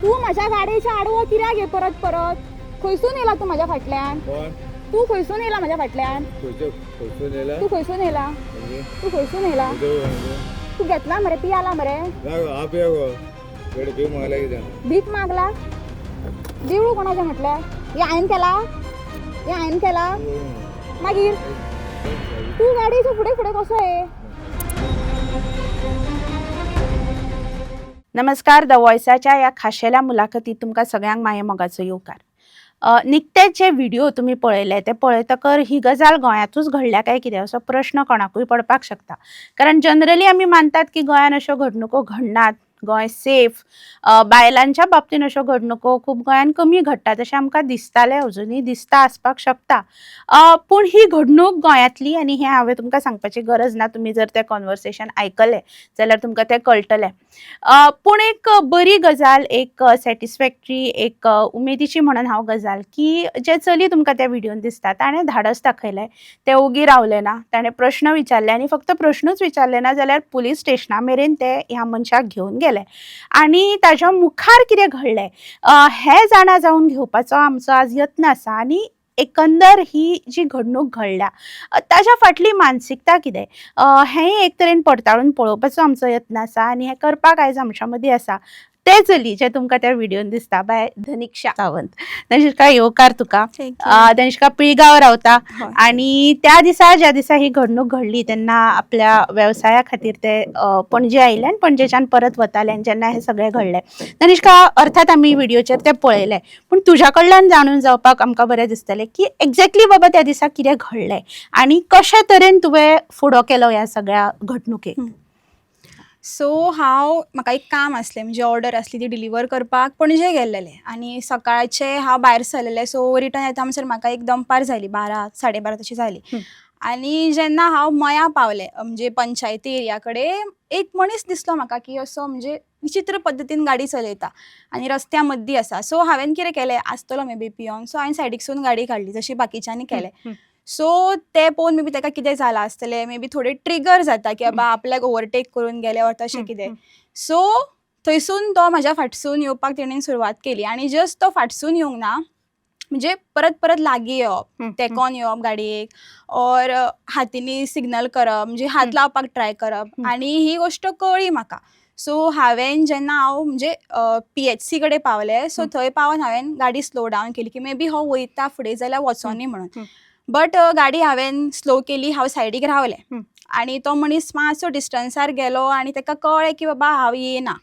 तू माझ्या गाडीच्या आडवं कित्याक घे परत परत खंयसून येला तू माझ्या फाटल्यान तू खंयसून येला माझ्या फाटल्यान तू खंयसून येला तू खंयसून येला तू घेतला मरे पी आला मरे भीक मागला देवळू कोणाच्या म्हटल्या हे हायन केला मागीर तू गाडीच्या फुडें फुडें कसो आहे. नमस्कार. द वॉयसाच्या या खाशेल्या मुलाखतीत तुमकां सगळ्यांक माये मोगाचो येवकार. निकतेच जे व्हिडिओ तुम्ही पळयले ते पळयतकर ही गजाल गोंयांतूच घडल्या काय कितें असो प्रश्न कोणाकूय पडपाक शकता. कारण जनरली आमी मानतात की गोंयान अश्यो घडणुको घडनात, गोंय सेफ. बायलांच्या बाबतीन अश्यो घडणुको खूब गोंयान कमी घडटात अशें आमकां दिसतालें, अजुनूय दिसता आसपाक शकता. पूण ही घडणूक गोंयांतली आनी हें हांवें तुमकां सांगपाची गरज ना. तुमी जर तें कॉन्वर्सेशन आयकलें जाल्यार तुमकां तें कळटलें. पूण एक बरी गजाल, एक सॅटिस्फॅक्टरी, एक उमेदीची म्हणून हांव गजाल की जे चली तुमकां त्या व्हिडिओन दिसता ताणें धाडस दाखयलें. तें ओगी रावलें ना. ताणें प्रश्न विचारले आनी फक्त प्रश्नूच विचारले ना जाल्यार पुलीस स्टेशना मेरेन ते ह्या मनशाक घेवन गेले. आनी ताच्या मुखार कितें घडलें हें जाणा जावन घेवपाचो आमचो आज यत्न आसा. आनी एकंदर ही जी घडणूक घडल्या ताच्या फाटली मानसिकता कितें हें एक तरेन पडताळून पळोवपाचो आमचो यत्न आसा. आनी हें करपाक आयज आमच्या मदीं आसा ते चली जे तुमकां त्या व्हिडिओन दिसता बाय धनिक्षा सावंत. धनिष्का येवकार तुका. धनिष्का पिळगांव रावता आनी त्या दिसा ज्या दिसा ही घडणूक घडली तेन्ना आपल्या वेवसाया खातीर ते पणजे आयले आनी पणजेच्यान परत वताले जेन्ना हें सगळें घडलें. धनिष्का, अर्थात आमी व्हिडिओचेर तें पळयलें पूण तुज्या कडल्यान जाणून जावपाक आमकां बरें दिसतलें की एक्झॅक्टली बाबा त्या दिसा कितें घडलें आनी कशे तरेन तुवें फुडो केलो ह्या सगळ्या घडणुकेक. सो म्हाका एक काम आसलें, म्हणजे ऑर्डर आसली ती डिलिव्हर करपाक पणजे गेल्लेलें आनी सकाळचें हांव भायर सरलेलें. सो रिटर्न येता म्हणसर म्हाका एक दनपार जाली, 12-12:30 तशी जाली. आनी जेन्ना हांव मया पावलें म्हणजे पंचायती एरिया कडेन, एक मनीस दिसलो म्हाका की असो म्हणजे विचित्र पद्दतीन गाडी चलयता आनी रस्त्या मद्दी आसा. सो हांवें कितें केलें, आसतलो मे बी पियोन, सो हांवें सायडीकसून गाडी काडली जशी बाकीच्यांनी केलें. सो तें पळोवन मे बी ताका कितें जालां आसतलें, मे बी थोडें ट्रिगर जाता की बाबा आपल्याक ओवरटेक करून गेले वा तशें कितें. सो थंयसून तो म्हाज्या फाटसून येवपाक तेणेन सुरवात केली आनी जस्ट तो फाटसून येवंक ना, म्हणजे परत परत लागीं येवप, तेंकोन येवप गाडयेक, ऑर हातींनी सिग्नल करप, म्हणजे हात लावपाक ट्राय करप. आनी ही गोश्ट कळ्ळी म्हाका. सो हांवें जेन्ना हांव म्हणजे PHC कडेन पावलें, सो थंय पावन हांवें गाडी स्लो डावन केली की मे बी हो वयता फुडें जाल्यार वचोनी म्हणून. बट गाडी हांवें स्लो केली, हांव सायडीक रावलें आनी तो मनीस मातसो डिस्टन्सार गेलो आनी ताका कळ्ळें की बाबा हांव येना.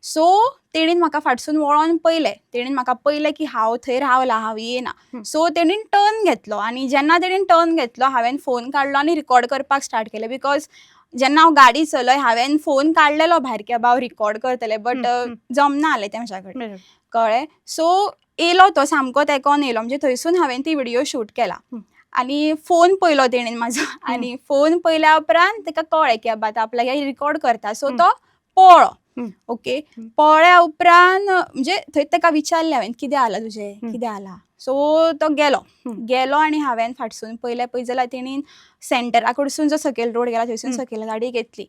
सो तेणीन म्हाका फाटसून वळोन पयलें, तेणीन म्हाका पयलें की हांव थंय रावलां, हांव येना. सो तेणीन टर्न घेतलो आनी जेन्ना तेणीन टर्न घेतलो हांवें फोन काडलो आनी रिकॉर्ड करपाक स्टार्ट केलें. बिकॉज जेन्ना हांव गाडी चलय हांवें फोन काडलेलो भायर की बाबा हांव रिकॉर्ड करतलें, बट जमना जालें तें म्हाज्या कडेन, कळ्ळें. सो येयलो तो सामको तेंकोन येयलो, म्हणजे थंयसून हांवें ती व्हिडिओ शूट केला. आनी फोन पयलो तेणेन म्हाजो आनी फोन पयल्या उपरांत ताका कळ्ळें की बाबा आतां आपल्याक रिकॉर्ड करता. सो तो पळ्ळो. ओके, पळ्ळ्या उपरांत म्हणजे थंय ताका विचारलें हांवें कितें जालां तुजें, कितें जालां. सो तो गेलो आनी हांवें फाटसून पयलें पळय जाल्यार तेणीन सेंटरा कडसून जो सकयल रोड गेला थंयसून सकयल गाडी घेतली.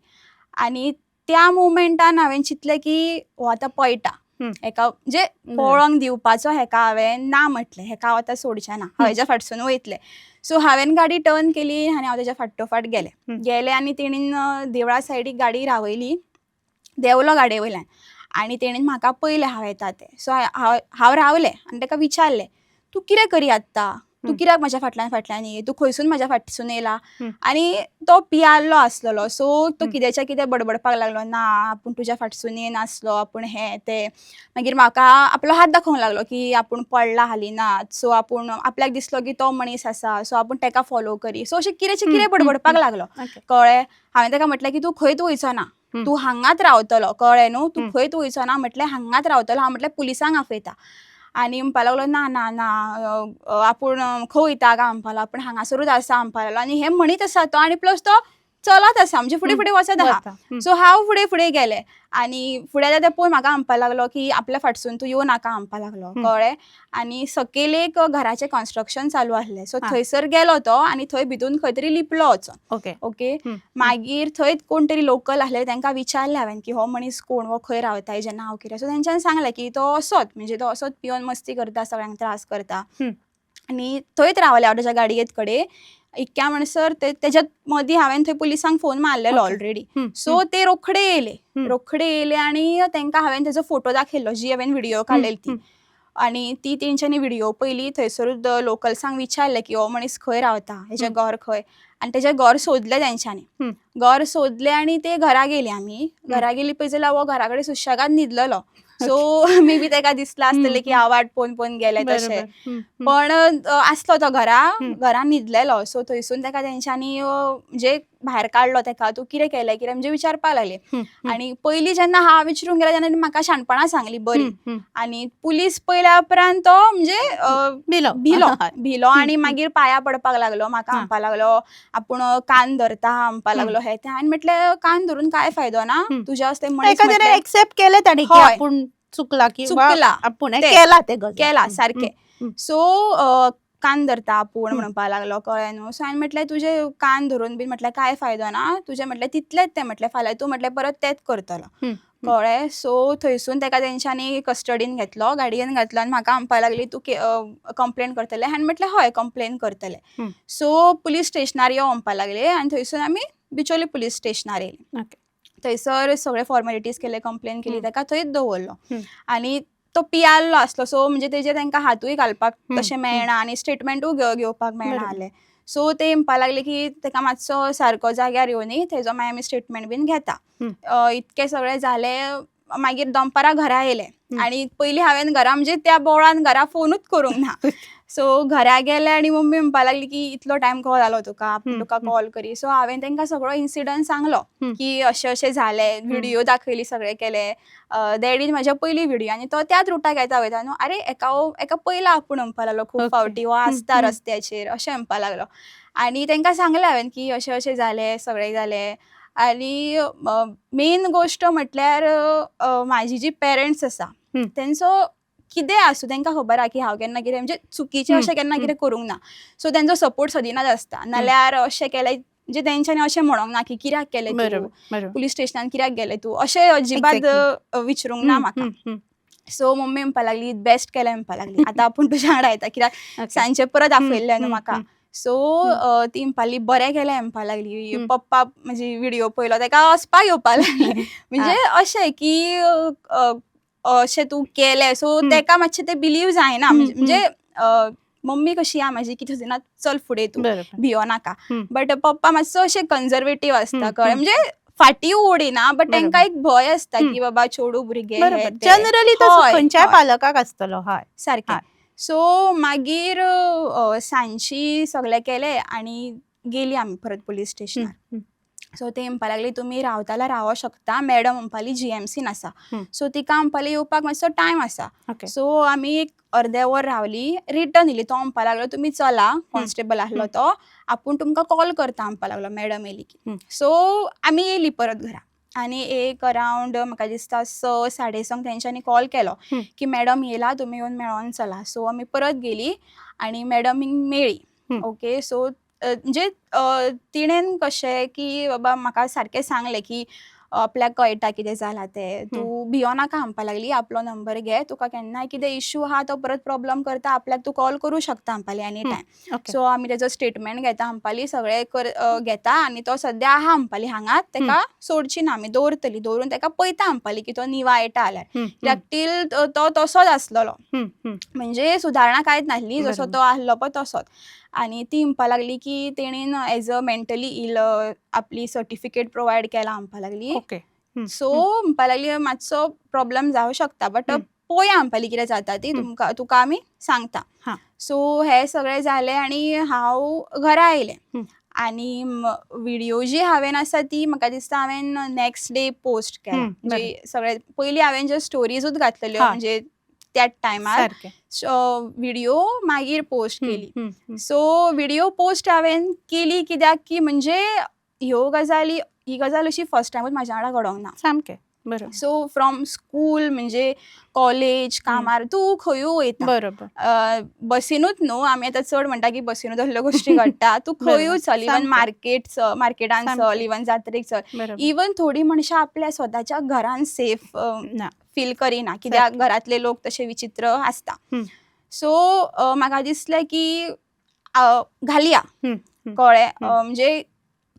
आनी त्या मोमेंटान हांवें चिंतलें की हो आतां पळटा, हेका म्हणजे पळोवंक दिवपाचो हेका हांवें ना म्हटलें, हेका हांव आतां सोडचें ना, हांव हेज्या फाटसून वयतलें. सो हांवें गाडी टर्न केली आनी हांव तेज्या फाटोफाट गेलें आनी तेणीन देवळा सायडीक गाडी रावयली, देंवलो गाडये वयल्यान आनी तेणीन म्हाका पयलें हांव येता तें. सो हांव रावलें आनी ताका विचारलें तूं कितें करी आत्ता, तूं कित्याक म्हाज्या फाटल्यान ये, तूं खंयसून म्हाज्या फाटसून येयला. आनी तो पियाल्लो आसलेलो, सो तो कितेंच्या कितें बडबडपाक लागलो, ना आपूण तुज्या फाटसून येनासलो, आपूण हें तें. मागीर म्हाका आपलो हात दाखोवंक लागलो की आपूण पडला हालिनात, सो आपूण आपल्याक दिसलो की तो मनीस आसा सो आपूण ताका फॉलो करी. सो अशें कितें बडबडपाक लागलो, कळ्ळें. हांवें ताका म्हटलें की तूं खंयच वयचो ना, तूं हांगाच रावतलो, कळ्ळें न्हू, तूं खंयच वयचो ना म्हटलें, हांगाच रावतलो. हांव म्हटलें पुलिसांक आफयता. आनी म्हणपाक लागलो ना ना ना आपूण खंय वयता काय म्हणपाक लागलो, आपूण हांगासरूच आसा म्हणपाक लागलो. आनी हें म्हणीत आसा तो आनी प्लस तो चलत आसा म्हणजे फुडें फुडें वचत आहा. वता. सो हांव फुडें फुडें गेलें आनी फुडें जाता पळय म्हाका म्हणपाक लागलो की आपल्या फाटसून तूं येवं नाका म्हणपाक लागलो, कळ्ळें. आनी सकयल एक घराचें कन्स्ट्रक्शन चालू आसलें, सो थंयसर गेलो तो आनी थंय भितून खंय तरी लिपलो वचून. ओके. ओके. मागीर थंय कोण तरी लोकल आसले, तांकां विचारलें हांवें की हो मनीस कोण, वो खंय रावता, हेजें नांव कितें. सो तेंच्यांनी सांगलें की तो असोच, म्हणजे तो असोच पिवन मस्ती करता, सगळ्यांक त्रास करता. आनी थंयच रावले हांव ताच्या गाडये कडेन. इतक्या म्हणसर तेज्यात मदीं हांवें थंय पुलिसांक फोन मारलेलो ऑलरेडी. सो ते रोखडे येयले आनी तांकां हांवें तेजो फोटो दाखयलो, जी हांवें व्हिडिओ काडलेली ती. आनी ती तेंच्यांनी व्हिडिओ पयली. थंयसरूच लोकल्सांक विचारलें की हो मनीस खंय रावता, हेजें घर खंय. आनी तेजें घर सोदलें तेंच्यांनी. घर सोदलें आनी ते घरा गेलीं आमी. घरा गेलीं पळय जाल्यार हो घरा कडेन सुशेगाद न्हिदलेलो. सो मे बी ताका दिसलें आसतलें की हांव वाट पळोवन गेलें तशें. पण आसलो तो घरान न्हिदलेलो. सो थंयसून ताका तेंच्यांनी म्हणजे भायर काडलो ताका. तूं कितें केलें कितें म्हणजे विचारपाक लागले. आनी पयलीं जेन्ना हांव विचारूंक गेलें तेन्ना म्हाका शाणपणां सांगली बरी. आनी पुलीस पयल्या उपरांत तो म्हणजे भिलो आनी मागीर पांयां पडपाक लागलो. म्हाका म्हणपाक लागलो आपूण कान धरता म्हणपाक लागलो हें तें. हांवें म्हटलें कान धरून कांय फायदो ना. तुजे असते मनीस एक्सेप्ट केलें ताणी की आपूण चुकला आपूण केला सारकें. सो कान धरता आपूण म्हणपाक लागलो, कळ्ळें न्हू. सो हांवें म्हटलें तुजे कान धरून बीन म्हटल्यार कांय फायदो ना. तुजें म्हटलें तितलेंच तें म्हटलें, फाल्यां तूं म्हटलें परत तेंच करतलो, कळ्ळें. सो थंयसून ताका तेंच्यांनी कस्टडीन घेतलो, गाडयेन घातलो आनी म्हाका म्हणपाक लागली तूं कंप्लेन करतलें. हांवें म्हटलें हय कंप्लेन करतलें. सो पुलीस स्टेशनार यो म्हणपाक लागले आनी थंयसून आमी बिचोली पुलीस स्टेशनार येयलीं. थंयसर सगळे फॉर्मेलिटीज केले, कंप्लेन केली, ताका थंयच दवरलो. आनी तो पियाल्लो आसलो, सो म्हणजे तेजेर तांकां हातूय घालपाक तशें मेळना आनी स्टेटमेंटूय घेवपाक मेळना जालें. सो ते म्हणपाक लागले की ताका मातसो सारको जाग्यार येवनी, थंयचो मागीर आमी स्टेटमेंट बीन घेता. इतकें सगळें जालें. मागीर दनपारां घरा येयलें आनी पयलीं हांवें घरा म्हणजे त्या बोळान घरा फोनूच करूंक ना. सो घरा गेले आनी मम्मी म्हणपाक लागली की इतलो टायम कसो जालो तुका कॉल करी. सो हांवें तांकां सगळो इन्सिडंट सांगलो की अशें अशें जालें, व्हिडियो दाखयली, सगळें केलें. डॅडीन म्हाज्या पयलीं व्हिडियो आनी तो त्याच रुटाक येता वयता न्हू. आरे एका पयला आपूण म्हणपाक लागलो खूब फावटी, वो आसता रस्त्याचेर अशें म्हणपाक लागलो. आनी तांकां सांगलें हांवें की अशें अशें जालें, सगळें जालें. आनी मेन गोश्ट म्हटल्यार म्हाजी जी पेरंट्स आसा तेंचो कितें आसूं तांकां खबर आहा की हांव केन्ना कितें म्हणजे चुकीचें अशें केन्ना कितें करूंक ना. सो तेंचो सपोर्ट सदिनाच आसता. नाल्यार अशें केलें म्हणजे तेंच्यांनी अशें म्हणोंक ना की कित्याक केलें तूं, पुलीस स्टेशनान कित्याक गेलें तूं, अशें अजिबात विचारूंक ना म्हाका. सो मम्मी म्हणपाक लागली बेस्ट केलें म्हणपाक लागली, आतां आपूण तुज्या वांगडा येता कित्याक सांजचें परत आपयल्लें न्हू म्हाका. सो ती म्हणपाली बरें केलें म्हणपाक लागली. पप्पा म्हणजे व्हिडियो पयलो ताका हसपाक येवपाक लागलें. म्हणजे अशें की अशें तूं केलें. सो ताका मातशें तें बिलीव जायना. म्हणजे मम्मी कशी आहा म्हाजी की थंयसर चल फुडें तूं भियो नाका. बट पप्पा मातसो अशें कन्जर्वेटीव आसता, कळ्ळें. म्हणजे फाटीं उडिना बट तांकां एक भंय आसता की बाबा चेडूं भुरगें जनरली खंयच्याय पालकाक आसतलो. सारकें. सो मागीर सांजची सगळें केलें आनी गेलीं आमी परत पुलीस स्टेशनार. सो ते म्हणपाक लागली तुमी रावता जाल्यार रावों शकता. मॅडम म्हणपाली GMCन आसा. सो तिका म्हणपाली येवपाक मातसो टायम आसा. सो आमी एक अर्दें वर रावली, रिटर्न येयली. तो म्हणपाक लागलो तुमी चला, कॉन्स्टेबल आसलो तो, आपूण तुमकां कॉल करता म्हणपाक लागलो मॅडम येयली की. सो आमी येयलीं परत घरा. आनी एक अरावंड म्हाका दिसता 6-6:30 तेंच्यांनी कॉल केलो की मॅडम येयला, तुमी येवन मेळोन चला. सो आमी परत गेलीं आनी मॅडमीक मेळ्ळी. ओके. सो म्हणजे तिणेन कशें की बाबा म्हाका सारकें सांगलें की आपल्याक कळटा कितें जालां तें, तूं भियो नाका म्हणपाक लागली, आपलो नंबर घे, तुका केन्नाय कितें इश्यू आहा तो परत प्रॉब्लम करता आपल्याक तूं कॉल करूं शकता म्हणपाली एनी टायम. सो आमी तेजो स्टेटमेंट घेता म्हणपाली, सगळें घेता आनी तो सद्या आहा म्हणपाली हांगाच, ताका सोडची ना आमी, दवरतली, दवरून ताका पळयता म्हणपाली की तो निवायटा जाल्यार. कित्याक टील तो तसोच आसलेलो, म्हणजे सुदारणा कांयच नासली, जसो तो आसलो पळय तसोच. आनी ती म्हणपाक लागली की तेणीन एज अ मेंटली इल आपली सर्टिफिकेट प्रोवायड केला म्हणपाक लागली. सो म्हणपाक लागली मातसो प्रॉब्लम जावं शकता बट पळोवया म्हणपाली कितें जाता ती, तुका आमी सांगता. सो हें सगळें जालें आनी हांव घरा आयलें. आनी व्हिडियो जी हांवें आसा ती म्हाका दिसता हांवें नेक्स्ट डे पोस्ट केला. म्हणजे सगळें पयलीं हांवें ज्यो स्टोरीजूच घातलेल्यो म्हणजे त्याच टायमार व्हिडिओ मागीर पोस्ट केली. सो व्हिडिओ पोस्ट हांवें केली कित्याक की म्हणजे ह्यो गजाली ही गजाल अशी फर्स्ट टायमूच म्हाज्या वांगडा घडोंक ना. सामकें बरोबर. सो फ्रॉम स्कूल म्हणजे कॉलेज कामार तूं खंयूय वयता, बरोबर. बसीनूच न्हू, आमी आतां चड म्हणटा की बसीनूच असल्यो गोश्टी घडटा. तू खंयूय चल, इवन मार्केटान चल, इवन जात्रेक चल, इवन थोडी मनशां आपल्या स्वताच्या घरान सेफ फील करिना, कित्याक घरातले लोक तशे विचित्र आसता. सो म्हाका दिसलें की घालया, कळ्ळें, म्हणजे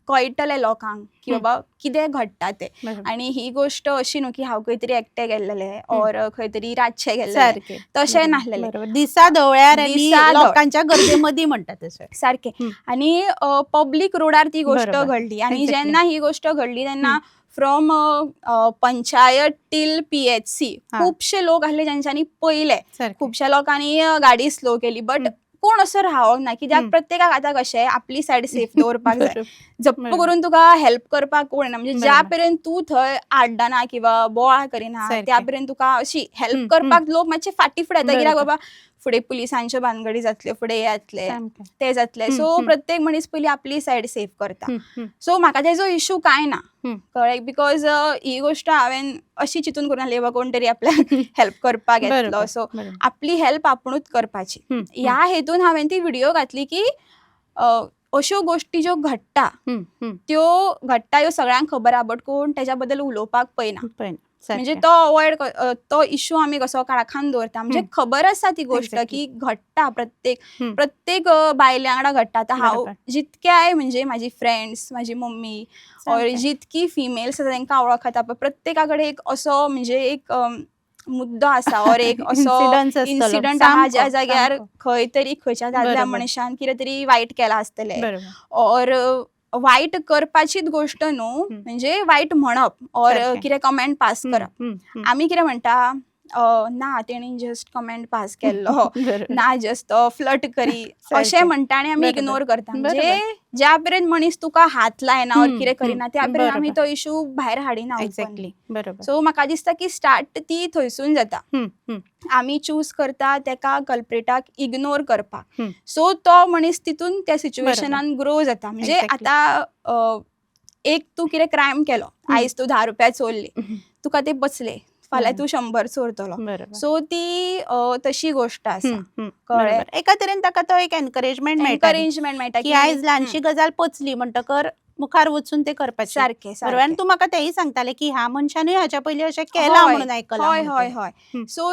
कळटलें लोकांक की बाबा कितें घडटा तें. आनी ही गोश्ट अशी न्हू की हांव खंय तरी एकटें गेल्लेलें ऑर खंय तरी रातचें गेल्लेलें, तशें नासलेलें. दिसा दोळ्यार लोकांच्या गर्दे मदीं म्हणटा तशें. सारकें. आनी पब्लीक रोडार ती गोश्ट घडली. आनी जेन्ना ही गोश्ट घडली तेन्ना फ्रॉम पंचायत टील PHC खुबशे लोक आसले जांच्यांनी पयलें. खुबश्या लोकांनी गाडी स्लो केली, बट कोण असो रावोंक ना, कित्याक प्रत्येकाक आतां कशें आपली सायड सेफ दवरपाक जाय. जप्प करून तुका हेल्प करपाक कोण ना, म्हणजे ज्या पर्यंत तूं थंय आड्डाना किंवा बोवाळ करिना त्या पर्यंत तुका अशी हेल्प करपाक लोक मातशे फाटी फुडें येता, कित्याक बाबा फुडें पुलिसांच्यो भानगडी जातल्यो, फुडें येतले ते जातले. सो प्रत्येक मनीस पयलीं आपली सायड सेफ करता. सो म्हाका तेजो इशू कांय ना, कळ्ळें, बिकॉज ही गोश्ट हांवें अशी चिंतून करून आसली कोण तरी आपल्याक हेल्प करपाक येतलो. सो आपली हेल्प आपुणूच करपाची. ह्या हेतून हांवें ती व्हिडिओ घातली की अश्यो गोश्टी ज्यो घडटा त्यो ह्यो सगळ्यांक खबर आहा, बट कोण तेज्या बद्दल उलोवपाक पळयना. म्हणजे तो अवॉयड, तो इशू आमी कसो काळखान दवरता. म्हणजे खबर आसा ती गोश्ट की घडटा, प्रत्येक बायल्या वांगडा घडटा. आतां हांव जितक्याय म्हणजे म्हाजी फ्रेंड्स, म्हाजी मम्मी ऑर जितकी फिमेल्स आसा तांकां वळखता पळय, प्रत्येका कडेन एक असो म्हणजे एक मुद्दो आसा ऑर एक असो इन्सिडंट आहा ज्या जाग्यार खंय तरी खंयच्या दादल्या मनशान कितें तरी वायट केलां आसतलें, ऑर वायट करपाचीच गोश्ट न्हू, म्हणजे वायट म्हणप ऑर कितें कमेंट पास करप. आमी कितें म्हणटा, ना तेणी जस्ट कमेंट पास केल्लो, ना जस्ट फ्लट करी, अशें म्हणटा आनी आमी इग्नोर करता. म्हणजे ज्या पर्यंत मनीस तुका हात लायना ऑर कितें करिना त्या पर्यंत आमी तो इशू भायर हाडिना. सो म्हाका दिसता की स्टार्ट ती थंयसून जाता. आमी चूज करता तेका कल्प्रेटाक इग्नोर करपाक. सो तो मनीस तितून त्या सिच्युएशनान ग्रो जाता. म्हणजे आतां एक तूं कितें क्रायम केलो, आयज तूं 10 रुपया चोरली, तुका ते बसले, फाल्यां तूं 100 चोरतलो. सो ती तशी गोश्ट आसा, कळ्ळें. एका तरेन ताका तो एक एनकरेजमेंट मेळटा की आयज ल्हानशी गजाल पचली म्हणटकर मुखार वचून ते करपाचें. सारकें. आनी तुका म्हाका तेय सांगताले की ह्या मनशानूय हाच्या पयलीं अशें केलां म्हणून आयकलां. हय. सो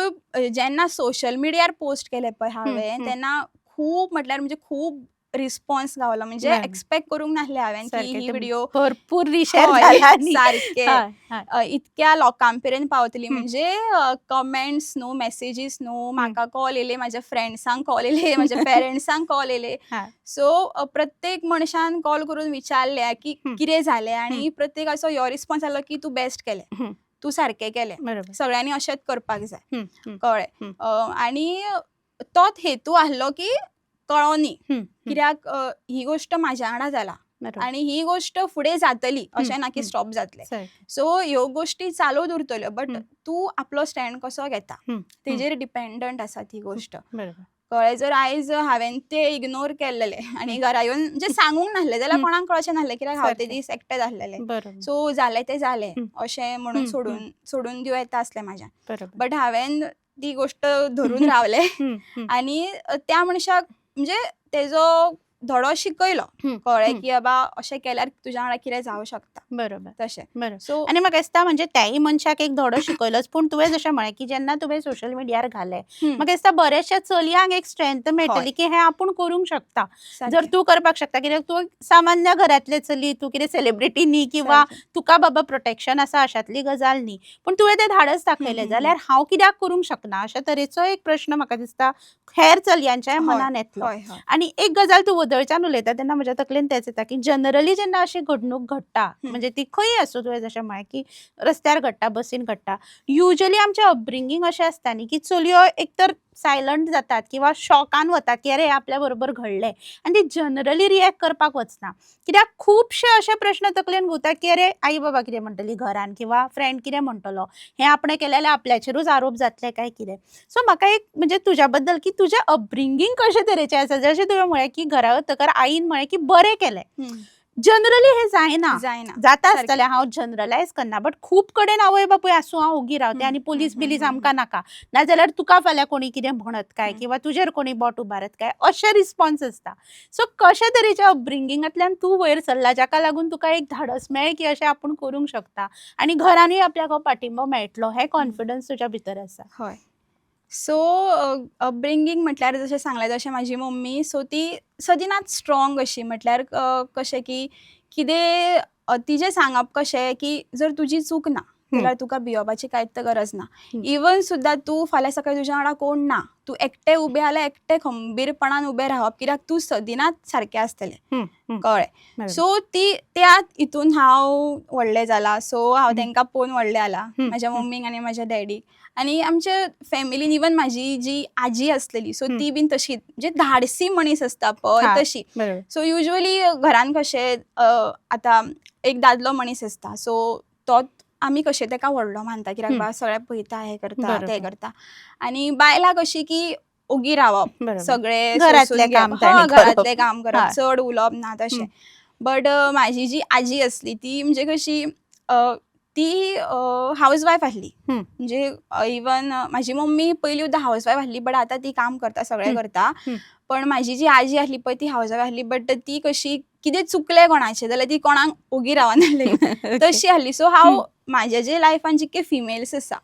जेन्ना सोशल मिडियार पोस्ट केलें पळय हांवें, तेन्ना खूब म्हटल्यार म्हणजे खूब रिस्पॉन्स गावलो. म्हणजे एक्सपेक्ट करूंक नासलें हांवें की ही व्हिडिओ भरपूर रिशेअर जाला. सारकें इतक्या लोकां पर्यंत पावतली. म्हणजे कमेंट्स न्हू, मेसेजीस न्हू, म्हाका कॉल येयले, म्हाज्या फ्रेंड्सांक कॉल येयले, म्हाज्या पेरेंट्सांक कॉल येयले. सो प्रत्येक मनशान कॉल करून विचारलें की कितें जालें, आनी प्रत्येकाचो ह्यो रिस्पॉन्स आसलो की तूं बेस्ट केलें, तूं सारकें केलें, सगळ्यांनी अशेंच करपाक जाय, कळ्ळें. आनी तोच हेतू आसलो की कळोनी, कित्याक ही गोश्ट म्हाज्या वांगडा जाला आनी ही गोश्ट फुडें जातली, अशें ना की स्टॉप जातलें. सो ह्यो गोश्टी चालूच उरतल्यो, बट तूं आपलो स्टँड कसो घेता तेजेर डिपेंडंट आसा ती गोश्ट, कळ्ळें. जर आयज हांवें ते इग्नोर केल्लेलें आनी घरा येवन म्हणजे सांगूंक नासलें जाल्यार कोणाक कळचें नासलें, कित्याक हांव ते दीस एकटें आसलेलें. सो जालें तें जालें अशें म्हणून सोडून दिवं येता आसलें म्हाज्यान. बट हांवें ती गोश्ट धरून रावलें आनी त्या मनशाक म्हणजे तेजो धडो शिकयलो, कळ्ळें की बाबा अशें केल्यार तुज्या वांगडा कितें जावं शकता. बरोबर तशें. सो आनी म्हाका दिसता म्हणजे त्याय मनशाक एक धडो शिकयलोच, पूण तुवें जशें म्हळें की जेन्ना तुवें सोशल मिडियार घालें, म्हाका दिसता बऱ्याचशा चलयांक एक स्ट्रेंथ मेळटली की हें आपूण करूंक शकता. जर तूं करपाक शकता, कित्याक तूं सामान्य घरांतले चली, तू कितें सेलिब्रिटी न्ही किंवा तुका बाबा प्रोटेक्शन आसा अशातली गजाल न्ही, पूण तुवें तें धाडस दाखयलें जाल्यार हांव कित्याक करूंक शकना, अशा तरेचो एक प्रश्न म्हाका दिसता हेर चलयांच्या मनान येतलो. आनी एक गजाल तूं वदळच्यान उलयता तेन्ना म्हज्या तकलेन तेच येता की जनरली जेन्ना अशी घडणूक घडटा, म्हणजे ती खंय आसूं, तुवें जशें म्हळें की रस्त्यार घडटा, बसीन घडटा, युजली आमचें अपब्रिंगींग अशें आसता न्ही की चलयो एक तर सायलंट जातात किंवा शॉकान वतात की अरे आपल्या बरोबर घडलें, आनी ती जनरली रिएक्ट करपाक वचना. कित्याक खुबशे अशे प्रश्न तकलेन घुंवतात की अरे आई बाबा कितें म्हणटली घरान, किंवा फ्रेंड कितें म्हणटलो, हें आपणें केलें जाल्यार आपल्याचेरूच आरोप जातले काय कितें. सो म्हाका एक म्हणजे तुज्या बद्दल की तुजें अपब्रिंगींग कशे तरेचें आसा, जशें तुवें म्हळें की घरा वतकर आईन म्हळें की बरें केलें, जनरली हे जायना जायना जाता सारकें. आसतलें हांव जनरलायज करना बट खूब कडेन आवय बापूय आसूं हांव ओगी रावते आनी हम्म, पुलीस हम्म, बिलीस हम्म, आमकां नाका नाजाल्यार तुका फाल्यां कोणी कितें म्हणत काय हम्म. किंवा तुजेर कोणी बोट उबारत काय अशें रिस्पॉन्स आसता. सो कशे तरेच्या अपब्रिंगिंगांतल्यान तूं वयर सरला जाका लागून तुका एक धाडस मेळ्ळें की अशें आपूण करूंक शकता आनी घरानूय आपल्याक हो पाठिंबो मेळटलो हे कॉन्फिडन्स तुज्या भितर आसा. हय. सो अपब्रिंगींग म्हटल्यार जशें सांगलें तशें म्हाजी मम्मी सो ती सदिनाच स्ट्रॉंग अशी म्हटल्यार कशें की कितें तिजें सांगप कशें की जर तुजी चूक ना जाल्यार तुका भियोवपाची कांयच गरज ना. इवन सुद्दां तूं फाल्यां सकाळीं तुज्या वांगडा कोण ना तूं एकटें उबें जाल्यार एकटें खंबीरपणान उबें रावप कित्याक तूं सदिनाच सारकें आसतलें कळ्ळें. सो त्या हितून हांव व्हडलें जालां. सो हांव तांकां पळोवन व्हडलें जालां म्हाज्या मम्मीक आनी म्हाज्या डॅडीक आनी आमच्या फॅमिलीन इवन म्हाजी जी आजी आसलेली सो ती बीन तशीच म्हणजे धाडसी मनीस आसता पळय तशी. सो युजली घरान कशें आतां एक दादलो मनीस आसता सो तो आमी कशें ताका व्हडलो मानता कित्याक बाबा सगळें पळयता हें करता तें करता आनी बायलां कशीं की ओगी रावप सगळें घरातलें काम तांणी घरातलें काम करप हय. चड उलोवप ना तशें. बट म्हाजी जी आजी आसली ती म्हणजे कशी ती हावज वायफ आसली म्हणजे इवन म्हाजी मम्मी पयलीं सुद्दां हावज वायफ आसली बट आतां ती काम करता सगळें करता. पण म्हाजी जी आजी आसली पळय ती हावज वायफ आसली बट ती कशी कितें चुकलें कोणाचें जाल्यार ती कोणाक ओगी रावनासली तशी आसली. सो हांव म्हाज्या जे लायफान जितके फिमेल्स आसा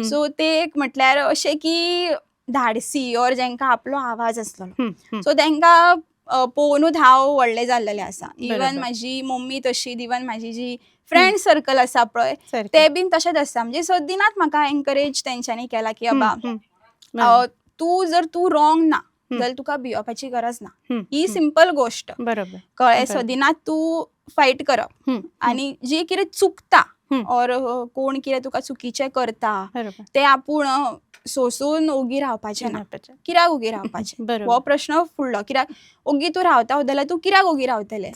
सो ते एक म्हटल्यार अशें की धाडसी ऑर जांकां आपलो आवाज आसलो सो तांकां पळोवनूच हांव व्हडलें जाल्लेलें आसा. इवन म्हाजी मम्मी तशी इवन म्हाजी जी फ्रेंड सर्कल आसा पळय ते बीन तशेंच आसता म्हणजे सदिनाच म्हाका एनकरेज तेंच्यांनी केला की बाबा तूं रॉंग ना जाल्यार तुका भियोवपाची गरज ना. ही सिंपल गोश्ट कळ्ळें. सदिनाच तूं फायट करप आनी जी कितें चुकता ऑर कोण कितें तुका चुकीचें करता तें आपूण सोंसून ओगी रावपाचें ना. कित्याक ओगी रावपाचें हो प्रश्न फुडलो कित्याक ओगी तूं रावता जाल्यार तूं कित्याक ओगी रावतलें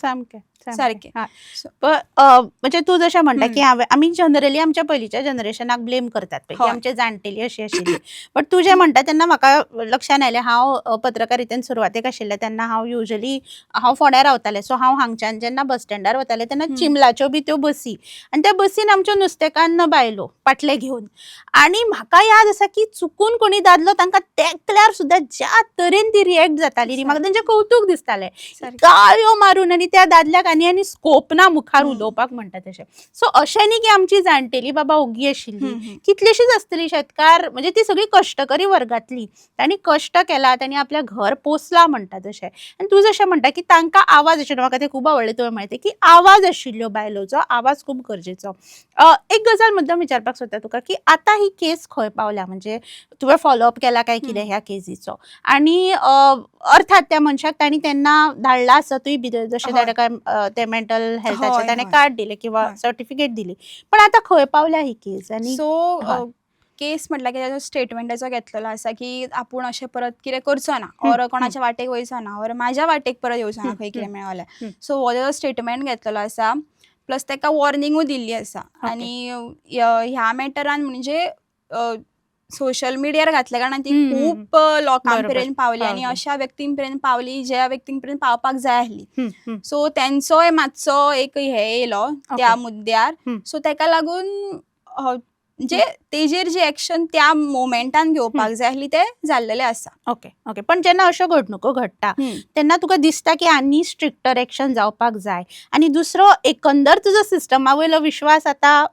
सारकें. म्हणजे तू जशें म्हणटा की आमी जनरली आमच्या पयलींच्या जनरेशनाक ब्लेम करतात की आमचे जाणटेली अशी आशिल्ली बट तू जें म्हणटा तेन्ना म्हाका लक्षांत आयलें हांव पत्रकारितेन सुरवातेक आशिल्लें तेन्ना हांव युजली हांव फोंड्या रावतालें सो हांव हांगच्यान जेन्ना बस स्टँडार वतालें तेन्ना चिंबलाच्यो बी त्यो बसी आनी त्या बसीन आमच्यो नुस्तेकान्न बायलो पाटले घेवन आनी म्हाका याद आसा की चुकून कोणी दादलो तांकां तेकल्यार सुद्दां ज्या तरेन ती रिएक्ट जाताली न्ही म्हाका तेंचें कौतूक दिसतालें गाळयो मारून आनी त्या दादल्याक आनी स्कोप ना मुखार उलोवपाक म्हणटा तशें. सो अशें न्ही की आमची जाणटेली बाबा ओगी आशिल्ली कितलीशीच आसतली शेतकार म्हणजे ती सगळी कश्टकरी वर्गांतली तांणी कश्ट केला तांणी आपल्या घर पोसला म्हणटा तशें. आनी तूं जशें म्हणटा की तांकां आवाज आशिल्लो म्हाका तें खूब आवडलें तुवें म्हणलें की आवाज आशिल्ल्यो बायलोचो आवाज खूब गरजेचो. एक गजाल मुद्दम विचारपाक सोदता तुका की आतां ही केस खंय पावल्या म्हणजे तुवें फॉलोअप केला काय कितें ह्या केसीचो आनी अर्थात त्या मनशाक तांणी तेन्ना धाडला आसतूय भितर जशें ताका ते मेंटल हेल्थाचे ताणें कार्ड दिलें किंवा सर्टिफिकेट दिली पण आतां खंय पावल्या ही केस आनी सो केस म्हटल्यार की स्टेटमेंटाचो घेतलेलो आसा की आपूण अशें परत कितें करचो ना ऑर कोणाच्या वाटेक वयचो ना ऑर म्हाज्या वाटेक परत येवचो ना खंय कितें मेळ्ळें. सो हो जो स्टेटमेंट घेतलेलो आसा प्लस ताका वॉर्निंगूय दिल्ली आसा. आनी ह्या मॅटरान म्हणजे सोशल मिडियार घातल्या कारणान ती खूब लोकां पर्यंत पावली आनी अशा व्यक्तीं पर्यंत पावली ज्या व्यक्तीं पर्यंत पावपाक जाय आसली. सो तेंचोय मातसो एक हे येयलो त्या मुद्द्यार. सो ताका लागून म्हणजे तेजेर जी एक्शन त्या मोमेंटान घेवपाक जाय आसली ते जाल्लेले आसा. ओके पण जेन्ना अश्यो घडणुको घडटा तेन्ना तुका दिसता की आनी स्ट्रिक्टर एक्शन जावपाक जाय आनी दुसरो एकंदर तुजो सिस्टमा वयलो विश्वास आतां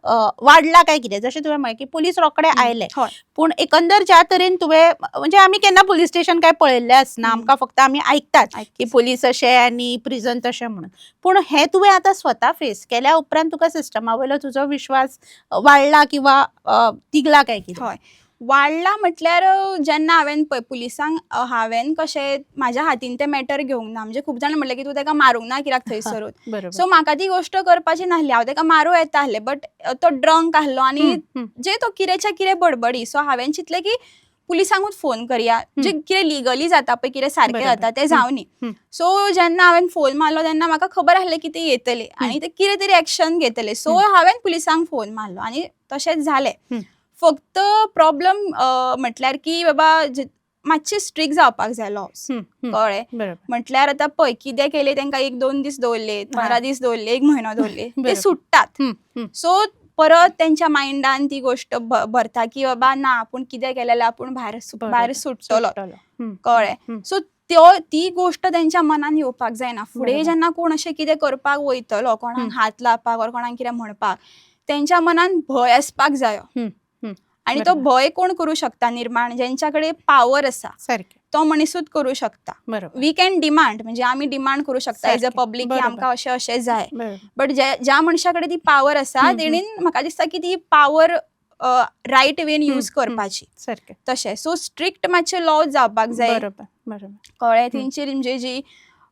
वाडला काय कितें जशें तुवें म्हळें की पुलीस रोखडे आयले पूण एकंदर ज्या तरेन तुवें म्हणजे आमी केन्ना पुलीस स्टेशन काय पळयल्लें आसना आमकां फक्त आमी आयकतात की पुलीस अशें आनी प्रिझन तशें म्हणून पूण हें तुवें आतां स्वता फेस केल्या उपरांत तुका सिस्टमा वयलो तुजो विश्वास वाडला किंवा तिगला काय कितें? वाडला म्हटल्यार जेन्ना हांवें पळय पुलिसांक हांवें कशें म्हाज्या हातीन तें मॅटर घेवंक ना म्हणजे खूब जाण म्हणलें की तूं ताका मारूंक ना कित्याक थंयसरूच. सो म्हाका ती गोश्ट करपाची नासली हांव ताका मारूं येता आसलें बट तो ड्रंक आसलो आनी जे तो कितेंच्या कितें बडबडी. सो हांवें चिंतलें की पुलिसांकूच फोन करया जे कितें लिगली जाता पळय कितें सारकें जाता तें जावनी. सो जेन्ना हांवें फोन मारलो तेन्ना म्हाका खबर आसलें की ते येतले आनी ते कितें तरी एक्शन घेतले. सो हांवें पुलिसांक फोन मारलो आनी तशेंच जालें. फक्त प्रॉब्लम म्हटल्यार की बाबा मातशे स्ट्रिक्ट जावपाक जाय लॉज कळ्ळें. बरोबर. म्हटल्यार आतां पळय कितें केलें तांकां 1-2 दीस दवरले, 15 दीस दवरले, 1 म्हयनो दवरले, ते बरोबर. सुट्टात. हम्म. सो परत त्यांच्या मायंडान ती गोष्ट भरता की बाबा ना आपूण कितें केलें जाल्यार आपूण भायर सुट्टलो कळ्ळें. सो ती गोष्ट त्यांच्या मनान येवपाक जायना. फुडें जेन्ना कोण अशें कितें करपाक वयतलो, कोणाक हात लावपाक वा कोणाक कितें म्हणपाक, तेंच्या मनान भंय आसपाक जायो. आणि तो भंय कोण करूं शकता निर्माण, ज्यांच्या कडेन पावर आसा सारकें तो मनीसूच करूं शकता. वी कॅन डिमांड, म्हणजे आमी डिमांड करूं शकता एज अ पब्लीक की आमकां अशें अशें जाय. बट ज्या मनशा कडेन ती पावर आसा तेणीन म्हाका दिसता की ती पावर रायट वेन यूज करपाची. तशें सो स्ट्रिक्ट मातशे लॉ जावपाक जाय कळ्ळें. तेंचेर म्हणजे जी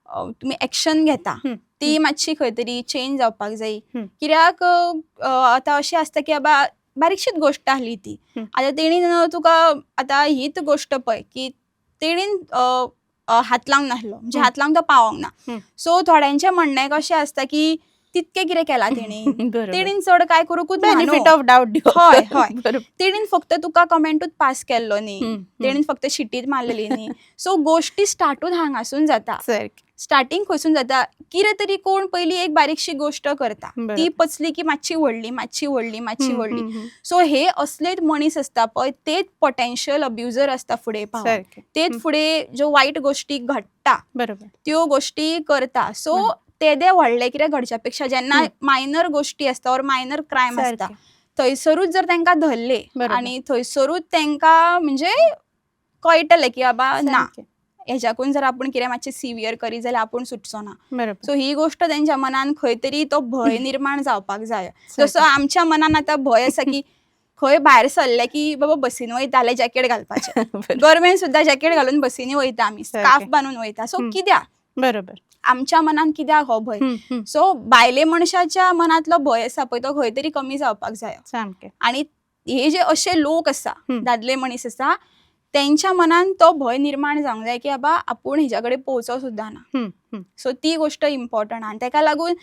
तुमी एक्शन घेता ती मातशी खंय तरी चेंज जावपाक जाय. कित्याक आतां अशें आसता की बाबा बारीकशीच गोष्ट आहली ती, आतां तेणीन तुका आतां हीच गोष्ट पळय की तेणीन हात लावंक नाहलो, म्हणजे हात लावंक तो पावोंक ना. सो थोड्यांचें म्हणणें कशें आसता की तितकें कितें केलां तेणीन चड काय करूंकूच ना. Benefit of doubt. हय हय. तेणीन फक्त तुका कमेंटूच पास केल्लो न्ही, तेणीन फक्त शिटीच मारलेली न्ही. सो गोश्टी स्टार्टूच हांगासून जाता. स्टार्टींग खंयसून जाता, कितें तरी कोण पयली एक बारीकशी गोष्ट करता, ती पचली की मातशी व्हडली. सो हे असलेच मनीस आसता पळय तेच पोटेन्शियल अब्युजर आसता फुडें पावून. तेच फुडें ज्यो वायट गोश्टी घडटा त्यो गोश्टी करता. सो ते व्हडले कितें घडच्या पेक्षा जेन्ना मायनर गोश्टी आसता और मायनर क्रायम आसता थंयसरूच जर तांकां धरले आनी थंयसरूच तांकां म्हणजे कळटलें की बाबा ना हेच्याकून जर आपूण कितें मातशें सिवियर करी जाल्यार आपूण सुटचो ना. सो ही गोष्ट तेंच्या मनान खंय तरी तो भंय निर्माण जावपाक जाय. जसो आमच्या मनान आतां भंय आसा की खंय भायर सरले की बाबा बसीन वयता जाल्यार जॅकेट घालपाचें. गव्हर्मेंट सुद्दां जॅकेट घालून बसींनी वयता आमी, स्कार्फ बांदून वयता. सो कित्याक आमच्या मनान कित्याक हो भंय. सो भायले मनशाच्या मनांतलो भंय आसा पळय तो खंय तरी कमी जावपाक जाय. आनी हे जे अशे लोक आसा, दादले मनीस आसा, तेंच्या मनान तो भंय निर्माण जावंक जाय की बाबा आपूण हेच्या कडेन पोवचो सुद्दां ना. सो ती गोष्ट इम्पॉर्टंट आनी ताका लागून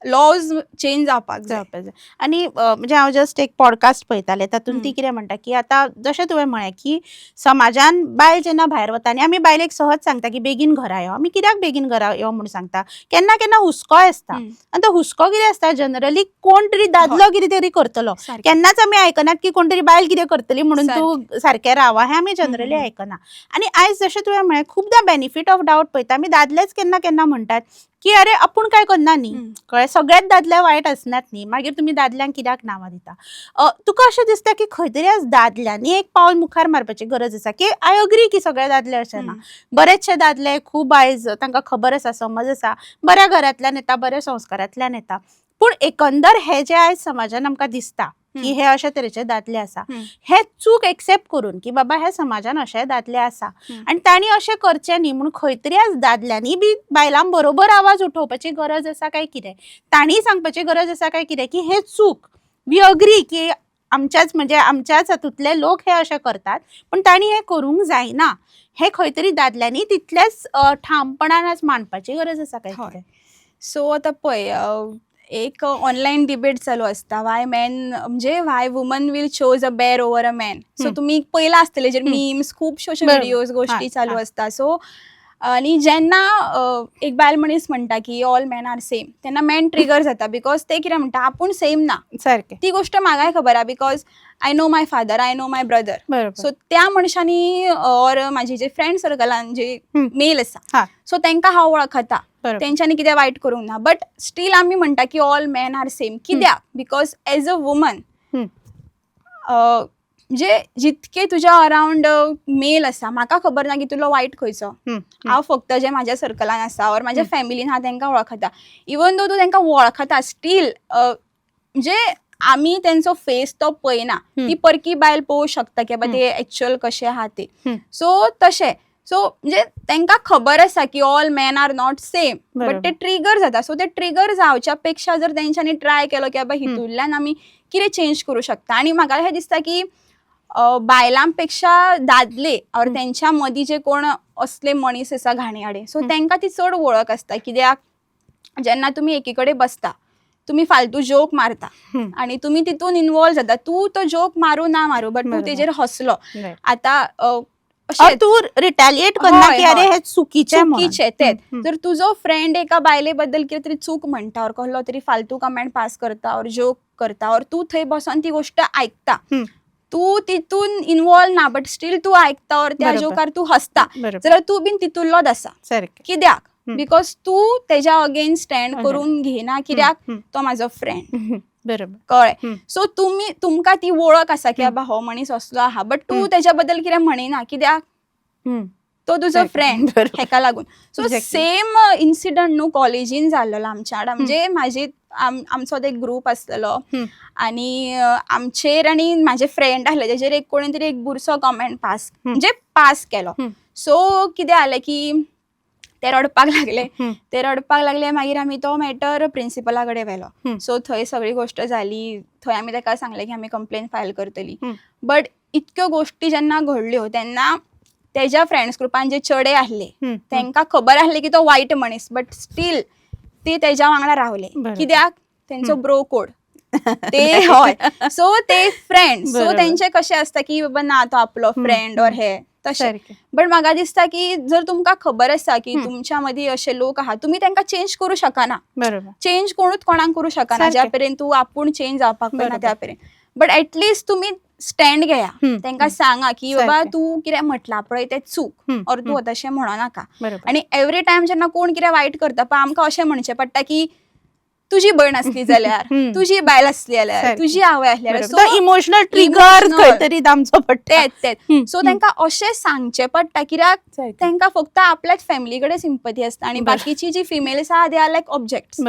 लॉज चेंज जावपाक जाय. आनी म्हणजे हांव जस्ट एक पॉडकास्ट पळयतालें तातूंत ती कितें म्हणटा की आतां जशें तुवें म्हळें की समाजान बायल जेन्ना भायर वता आनी आमी बायलेक सहज सांगता की बेगीन घरा यो, आमी कित्याक बेगीन घरा यो म्हूण सांगता, केन्ना केन्ना हुस्कोय आसता. आनी तो हुस्को कितें आसता जनरली कोण तरी दादलो कितें तरी करतलो. केन्नाच आमी आयकनात की कोण तरी बायल कितें करतली म्हणून तूं सारकें रावा, हें आमी जनरली आयकना. आनी आयज जशें तुवें म्हळें खुबदां बेनिफीट ऑफ डाउट पळयता आमी दादलेच केन्ना केन्ना म्हणटात की अरे आपूण काय करना न्ही, कळ्ळें, सगळ्यात दादले वायट आसनात न्ही, मागीर तुमी दादल्यांक कित्याक नांवां दिता. तुका अशें दिसता की खंय तरी आज दादल्यांनी एक पावल मुखार मारपाची गरज आसा की आय अग्री की सगळे दादले अशें ना. बरेचशे दादले खूब आयज तांकां खबर आसा, समज आसा, बऱ्या घरांतल्यान येता, बऱ्या संस्कारांतल्यान येता. पूण एकंदर हे जे आयज समाजान आमकां दिसता की हे अशे तरेचे दादले आसा, हे चूक एक्सेप्ट करून की बाबा हे समाजान अशे दादले आसा आनी तांणी अशें करचें न्ही म्हणून खंय तरी आज दादल्यांनी बी बायलां बरोबर आवाज उठोवपाची गरज आसा काय कितें, तांणी सांगपाची गरज आसा काय कितें की हे चूक, वी अग्री की आमच्याच हातूंतले लोक हे अशें करतात पण तांणी हे करूंक जायना, हे खंय तरी दादल्यांनी तितलेच ठामपणान आज मांडपाची गरज आसा काय कितें. सो आतां पळय एक ऑनलाईन डिबेट चालू असता why why woman will choose a bear over a man. So तुम्ही पयला आसतले जे मीम्स खुबशे अशे व्हिडिओज गोष्टी चालू असता. सो आणि जेन्ना एक बायल मनीस म्हणटा की ऑल मॅन आर सेम तेन्ना मॅन ट्रिगर जाता बिकॉज ते कितें म्हणटा आपूण सेम ना. सारकें ती गोष्ट म्हाकाय खबर आहा because I know my father, I know my brother. So त्या मनशांनी ऑर म्हाजे जे फ्रेंड सर्कलान जे मेल आसा सो तांकां हांव वळखता, तेंच्यांनी कितें वायट करूंक ना. बट स्टील आमी म्हणटा की ऑल मॅन आर सेम. कित्याक? बिकॉज एज अ वुमन म्हणजे जितके तुज्या अराउंड मेल आसा म्हाका खबर ना की तुलो वायट खंयचो. हांव फक्त जे म्हाज्या सर्कलान आसा ऑर म्हाज्या फॅमिलीन हांव तांकां वळखता. इवन दो तूं तांकां वळखता स्टील म्हणजे आमी तेंचो फेस तो पळयना, ती परकी बायल पळोवंक शकता की बाबा ते एक्चुअल कशें आहा ते. सो तशें म्हणजे तांकां खबर आसा की all man are not same but ते ट्रिगर जाता. सो ते ट्रिगर जावच्या पेक्षा जर तेंच्यांनी ट्राय केलो की बाबा हितूंतल्यान आमी कितें चेंज करूं शकता. आनी म्हाका हें दिसता की बायलांपेक्षा दादले और तेंच्या मदीं जे कोण असले मनीस आसा घाणयाडे सो तांकां ती चड वळख आसता. कित्याक जेन्ना तुमी एकी कडेन बसता तुम्ही फालतू जोक मारता आणि तुम्ही तितून इन्वॉल्व जाता. तू तो जोक मारू ना मारू बट तू तेजेर हसलो. आतां अशें तू रिटॅलिएट करना हय, की अरे हय. हे चुकीचे चुकीचे तेच जर तुझो फ्रेंड एका बायले बद्दल कितें तरी चूक म्हणटा और कसलो तरी फालतू कमेंट पास करता और जोक करता और तू थंय बसून ती गोष्ट आयकता तू तितून इन्वॉल्व ना बट स्टील तू आयकता और त्या बरोबर. जोकार तू हसता बरोबर जाल्यार तू बीन तितूंतलोच आसा सारकें कित्याक बिकॉज तू तेज्या अगेन्स्ट स्टँड करून घेना कित्याक तो म्हाजो फ्रेंड बरोबर कळ्ळें सो तुमकां ती वळख आसा की बाबा हो मनीस असलो आहा बट तू तेज्या बद्दल कितें म्हणिना कित्याक तो तुजो फ्रेंड हेका लागून सो सेम इन्सिडंट न्हू कॉलेजीन जाल्लो आमच्या वांगडा म्हणजे म्हाजी आमचो एक ग्रूप आसलेलो आनी आमचेर आनी म्हाजे फ्रेंड आसले तेजेर एक कोणी तरी एक बुरसो कमेंट पास केलो सो कितें जालें की ते रडपाक लागले मागीर आमी तो मॅटर प्रिंसिपला कडेन व्हेलो सो थंय सगळी गोश्ट जाली थंय आमी ताका सांगलें की आमी कंप्लेन फायल करतली बट इतक्यो गोश्टी जेन्ना घडल्यो तेन्ना तेज्या फ्रेंड्स ग्रुपान जे चेडे आसले तांकां खबर आसली की तो वायट मनीस बट स्टील ते तेज्या वांगडा रावले कित्याक तेंचो ब्रो कोड ते हय सो ते फ्रेंड सो तेंचे कशें आसता की बाबा ना तो आपलो फ्रेंड और हे तशें बट म्हाका दिसता की जर तुमकां खबर आसा की तुमच्या मदीं अशे लोक आहात तुमी तांकां चेंज करूं शकना चेंज कोणूच कोणाक करूं शकना ज्या पर्यंत तूं आपूण चेंज जावपाक ना त्या पर्यंत बट एटलिस्ट तुमी स्टँड घेया तांकां सांगा की बाबा तूं कितें म्हटलां पळय तें चूक और तूं तशें म्हणो नाका आनी एवरी टायम जेन्ना कोण कितें वायट करता पळय आमकां अशें म्हणचें पडटा की तुजी भयण आसली जाल्यार तुजी बायल आसली जाल्यार तुजी आवय आसली जाल्यार इमोशनल ट्रिगर खंयतरी दामचो पडटा तेच सो तांकां अशें सांगचें पडटा कित्याक तांकां फक्त आपल्याच फॅमिली कडेन सिंपथी आसता आनी बाकीची जी फिमेल्स आहा they are like objects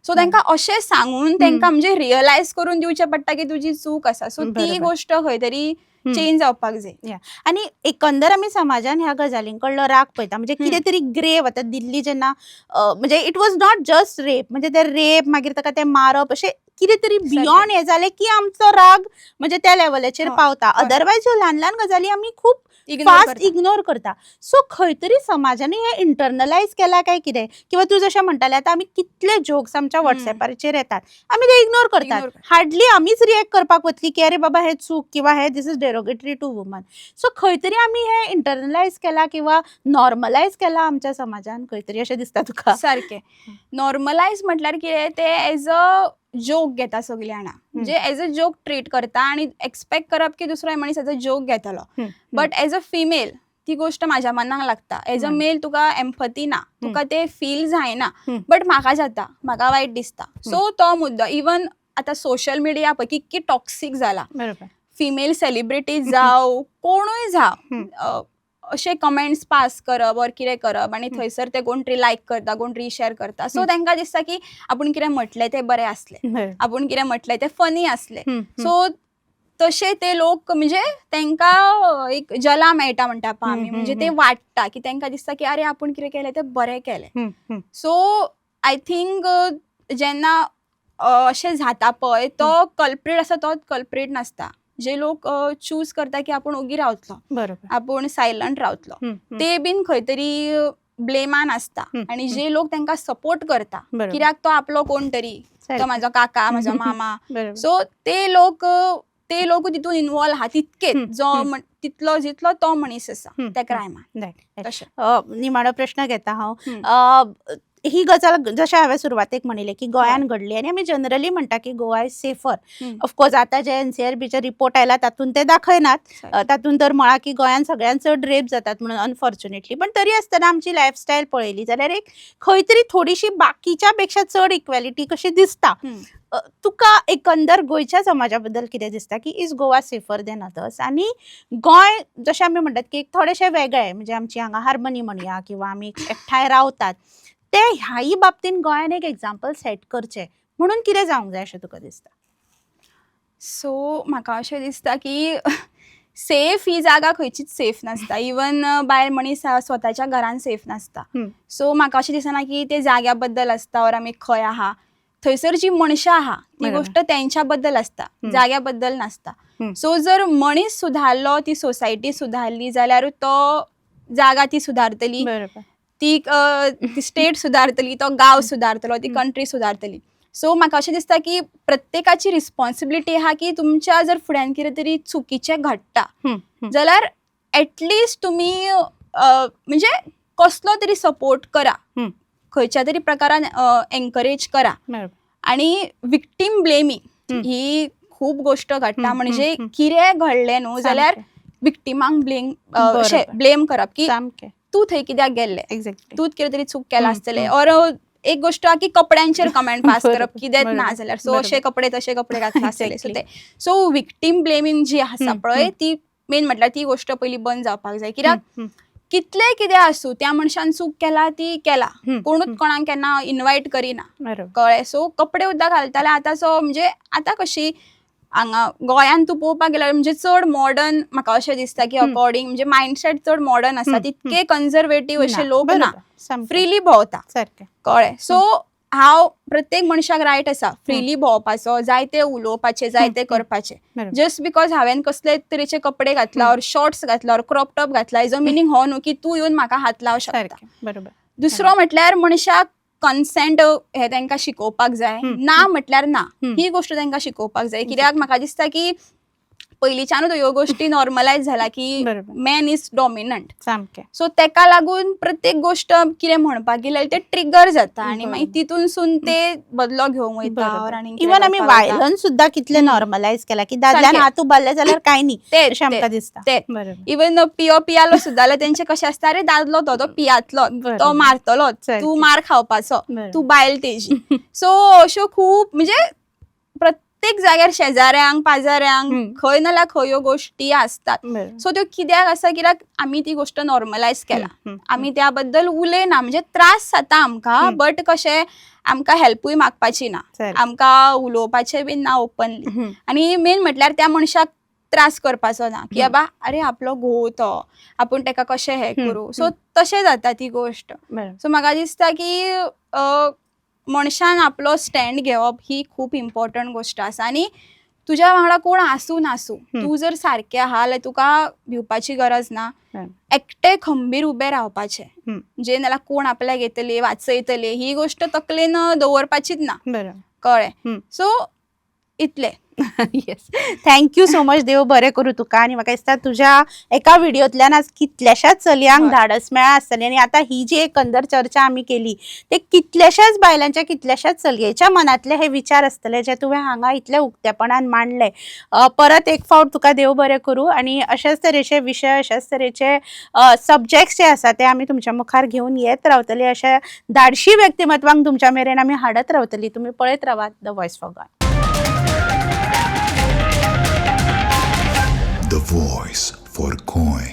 so तांकां अशें सांगून तांकां म्हणजे रियलायज करून दिवचें पडटा की तुजी चूक आसा सो ती गोश्ट खंय तरी चेंज जावपाक जाय आनी एकंदर आमी समाजान ह्या गजालींकडलो राग पळयता म्हणजे कितें तरी ग्रेव आतां दिल्ली जेन्ना म्हणजे it was not just rape म्हणजे ते रेप मागीर ताका ते मारप अशें कितें तरी बियॉन्ड हें जालें की आमचो राग म्हणजे त्या लेवलाचेर पावता अदरवायज ह्यो ल्हान ल्हान गजाली आमी खूब फास्ट इग्नोर करता सो खंय तरी समाजाने हें इंटरनलायज केला काय कितें किंवा तूं जशें म्हणटालें आतां आमी कितले जोक्स आमच्या वॉट्सॅपाचेर येतात आमी ते इग्नोर करतात हार्डली आमीच रिएक्ट करपाक वतली की अरे बाबा हें चूक किंवा हे this is derogatory to woman so खंय तरी आमी हें इंटरनलायज केला किंवा नॉर्मलायज केला आमच्या समाजान खंय तरी अशें दिसता तुका सारकें नॉर्मलायज म्हटल्यार कितें ते एज अ जोक घेता सगळीं जाणां म्हणजे एज अ जोक ट्रीट करता आनी एक्सपेक्ट करप की दुसरो मनीस एज अ जोक घेतलो बट एज अ फिमेल ती गोष्ट म्हाज्या मनाक लागता एज अ मेल तुका एम्पथी ना तुका ते फील जायना बट म्हाका जाता म्हाका वायट दिसता सो तो मुद्दो इवन आतां सोशल मिडिया पळय कितकी टॉक्सीक जाला फिमेल सेलिब्रिटीज जावं कोणूय जावं अशे कमेंट्स पास करप और कितें करप आनी थंयसर ते कोण तरी लायक करता कोण तरी शेअर करता सो तांकां दिसता की आपूण कितें म्हटलें तें बरें आसलें आपूण कितें म्हटलें तें फनी आसलें सो तशे ते लोक म्हणजे तांकां एक जला मेळटा म्हणटा पळय आमी म्हणजे ते वाडटा की तांकां दिसता की अरे आपूण कितें केलें तें बरें केलें सो आय थिंक जेन्ना अशें जाता पळय तो कल्प्रीट आसा तोच कल्प्रीट नासता जे लोक चूज करता की आपूण ओगी रावतलो आपूण सायलंट रावतलो ते बीन खंय तरी ब्लेमान आसता आनी जे लोक तांकां सपोर्ट करता कित्याक तो आपलो कोण तरी तो म्हाजो काका म्हाजो मामा सो ते लोक तितून इन्वॉल्व आहा तितकेच जो तितलो जितलो तो मनीस आसा त्या क्रायमान निमाणो प्रश्न घेता हांव ही गजाल जशें हांवें सुरवातेक म्हणिल्लें की गोंयान घडली आनी आमी जनरली म्हणटा की गोवा इज सेफर ऑफकोर्स आतां जे NCRBचे रिपोर्ट आयला तातूंत ते दाखयनात तातूंत तर म्हळा की गोंयान सगळ्यान चड रेप जातात म्हणून अनफॉर्च्युनेटली पण तरी आसतना आमची लायफस्टायल पळयली जाल्यार एक खंय तरी थोडीशी बाकीच्या पेक्षा चड इक्वेलिटी कशी दिसता तुका एकंदर गोंयच्या समाजा बद्दल कितें दिसता की is Goa safer than others आनी गोंय जशें आमी म्हणटात की एक थोडेशें वेगळें म्हणजे आमची हांगा हार्मनी म्हणया किंवा आमी एकठांय रावतात ते ह्याही बाबतीन गोंयान एक एक्झाम्पल सेट करचें म्हणून कितें जावंक जाय अशें तुका दिसता सो म्हाका अशें दिसता की सेफ ही जागा खंयचीच सेफ नासता इवन बायल मनीस स्वताच्या घरान सेफ नासता सो म्हाका अशें दिसना की ते जाग्या बद्दल आसता और आमी खंय आहा थंयसर जी मनशां आहा ती गोश्ट तेंच्या बद्दल आसता जाग्या बद्दल नासता सो जर मनीस सुदारलो ती सोसायटी सुदारली जाल्यार तो जागा ती सुदारतली ती स्टेट सुदारतली तो गांव सुदारतलो ती कंट्री सुदारतली सो म्हाका अशें दिसता की प्रत्येकाची रिस्पॉन्सिबिलिटी आहा की तुमच्या जर फुड्यान कितें तरी चुकीचें घडटा जाल्यार ऍटलिस्ट तुम्ही म्हणजे कसलो तरी सपोर्ट करा, खंयच्या तरी प्रकारान एनकरेज करा. आणि विक्टीम ब्लेमिंग ही खूप गोष्ट घडटा. म्हणजे कितें घडलें न्हू जाल्यार विक्टिमांक ब्लेम करप की तू थंय कित्याक गेल्ले, तूच कितें तरी चूक केला आसतलें. और एक गोष्ट की कपड्यांचेर कमेंट पास करप कितेंच ना जाल्यार सो अशे कपडे तशे कपडे घातले आसतले. सो ते सो विक्टीम ब्लेमिंग जी आसा पळय ती मेन म्हटल्यार ती गोष्ट पयली बंद जावपाक जाय. कित्याक कितलें कितें आसूं त्या मनशान चूक केला ती केला, कोणूच कोणाक केन्ना इन्वायट करिना, कळ्ळें. सो कपडे सुद्दां घालताले आतांचो म्हणजे आतां कशी हांगा गोंयान तूं पळोवपाक गेल्यार म्हणजे चड मॉडर्न म्हाका अशें दिसता की अकॉर्डिंग म्हणजे मायंडसेट चड मॉडर्न आसा, तितके कन्झर्वेटीव अशे लोक ना, फ्रीली भोंवता, कळ्ळें. सो हांव प्रत्येक मनशाक रायट आसा फ्रीली भोंवपाचो, जाय ते उलोवपाचें, जाय ते करपाचें. जस्ट बिकॉज हांवें कसले तरेचे कपडे घातला और शॉर्ट्स घातला और क्रॉप टॉप घातला हेजो मिनींग हो न्हू की तूं येवन म्हाका हात लावं शकता. दुसरो म्हटल्यार मनशाक कन्सेंट हे तांकां शिकोवपाक जाय. ना म्हटल्यार ना ही गोष्ट तांकां शिकोवपाक जाय. कित्याक म्हाका दिसता की पयलींच्यानूच ह्यो गोष्टी नॉर्मलायज जाला की मॅन इज डॉमिनंट. सो तेका लागून प्रत्येक गोष्ट कितें म्हणपाक गेल्यार ते ट्रिगर जाता आनी मागीर तितूनसून ते बदलो घेवंक वयता. इवन आमी वायलन्स सुद्दां कितले नॉर्मलायज केला की दादल्यान हात उबारले जाल्यार कांय न्ही अशें आमकां दिसता. इवन पियालो सुद्दां जाल्यार तेंचे कशें आसता रे दादलो तो पियातलो, तो मारतलो, तूं मार खावपाचो, तूं बायल तेजी. सो अश्यो खूब म्हणजे प्रत्येक जाग्यार शेजाऱ्यांक पाजाऱ्यांक खंय ना जाल्यार खंय ह्यो गोष्टी आसतात. सो त्यो कित्याक आसा कित्याक आमी ती गोष्ट नॉर्मलायज केला, आमी त्या बद्दल उलयना. म्हणजे त्रास जाता आमकां बट कशें आमकां हेल्पूय मागपाची ना, आमकां उलोवपाचें बीन ना ओपनली. आनी मेन म्हटल्यार त्या मनशाक त्रास करपाचो ना की बाबा अरे आपलो घोव तो, आपूण तेका कशें हें करूं. सो तशें जाता ती गोष्ट. सो म्हाका दिसता की मनशान आपलो स्टँड घेवप ही खूब इम्पॉर्टंट गोष्ट आसा. आनी तुज्या वांगडा कोण आसूं नासूं तूं जर सारकें आहा जाल्यार तुका भिवपाची गरज ना. एकटे खंबीर उबे रावपाचें, जे नाल्यार कोण आपल्याक येतले वाचयतले ही गोष्ट तकलेन दवरपाचीच ना, कळ्ळें. सो इतलें. Yes, thank you so much. देव बरें करूं तुका. आनी म्हाका दिसता तुज्या एका व्हिडिओंतल्यान आज कितल्याशाच चलयांक धाडस मेळ्ळा आसतलें. आनी आतां ही जी एकंदर चर्चा आमी केली ते कितल्याशाच बायलांच्या कितल्याशाच चलयेच्या मनांतले हे विचार आसतले जे तुवें हांगा इतले उक्तेपणान मांडले. परत एक फावट तुका देव बरें करूं. आनी अशेच तरेचे विशय अशाच तरेचे सब्जेक्ट्स जे आसा ते आमी तुमच्या मुखार घेवन येत रावतली. अशा धाडशी व्यक्तिमत्वांक तुमच्या मेरेन आमी हाडत रावतली. तुमी पळयत रावात the voice for Goa. The Voice for Goy.